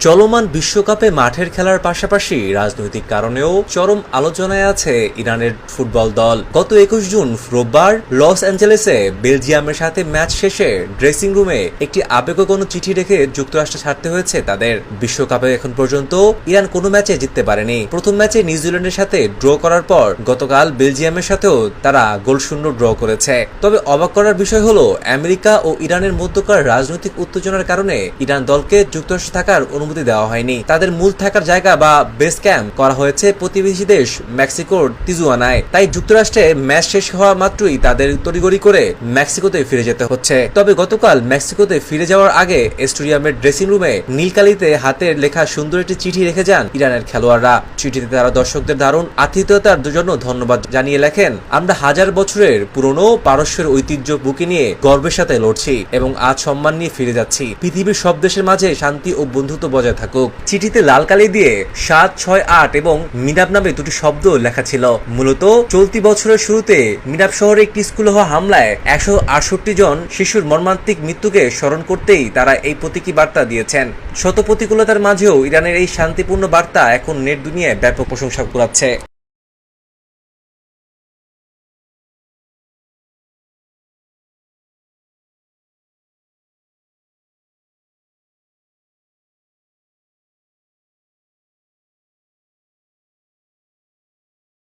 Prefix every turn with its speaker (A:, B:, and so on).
A: চলমান বিশ্বকাপে মাঠের খেলার পাশাপাশি রাজনৈতিক কারণেও চরম আলোচনায় আছে ইরানের ফুটবল দল। গত 21 জুন রোববার লস অ্যাঞ্জেলেসে বেলজিয়ামের সাথে ম্যাচ শেষে ড্রেসিং রুমে একটি আবেগঘন চিঠি রেখে যুক্তরাষ্ট্রে ছাড়তে হয়েছে তাদের। বিশ্বকাপে এখন পর্যন্ত ইরান কোনো ম্যাচে জিততে পারেনি। প্রথম ম্যাচে নিউজিল্যান্ডের সাথে ড্র করার পর গতকাল বেলজিয়ামের সাথেও তারা গোলশূন্য ড্র করেছে। তবে অবাক করার বিষয় হলো আমেরিকা ও ইরানের মধ্যকার রাজনৈতিক উত্তেজনার কারণে ইরান দলকে যুক্তরাষ্ট্রে থাকার অনুমতি দেওয়া হয়নি। তাদের মূল থাকার জায়গা বা বেস ক্যাম্প করা হয়েছে প্রতিবেশী দেশ মেক্সিকোর তিজুয়ানায়। তাই যুক্তরাষ্ট্রে ম্যাচ শেষ হওয়া মাত্রই তাদের তড়িঘড়ি করে মেক্সিকোতে ফিরে যেতে হচ্ছে। তবে গতকাল মেক্সিকোতে ফিরে যাওয়ার আগে স্টেডিয়ামের ড্রেসিং রুমে নীলকালিতে হাতের লেখা সুন্দর একটি চিঠি রেখে যান ইরানের খেলোয়াড়রা। চিঠিতে তারা দর্শকদের দারুণ আতিথেয়তার জন্য ধন্যবাদ জানিয়ে লেখেন, আমরা হাজার বছরের পুরনো পারস্যের ঐতিহ্য বুকে নিয়ে গর্বের সাথে লড়ছি এবং আজ সম্মান নিয়ে ফিরে যাচ্ছি। পৃথিবীর সব দেশের মাঝে শান্তি ও বন্ধুত্ব বজায় থাকুক। চিঠিতে লাল কালি দিয়ে 768 এবং মিনাব নামে দুটি শব্দ লেখা ছিল। মূলত চলতি বছরের শুরুতে মিনাব শহরে একটি স্কুলে হওয়া হামলায় 168 জন শিশুর মর্মান্তিক মৃত্যুকে স্মরণ করতেই তারা এই প্রতীকী বার্তা দিয়েছেন। শত প্রতিকূলতার মাঝেও ইরানের এই শান্তিপূর্ণ বার্তা এখন নেট দুনিয়ায় ব্যাপক প্রশংসা কুড়াচ্ছে।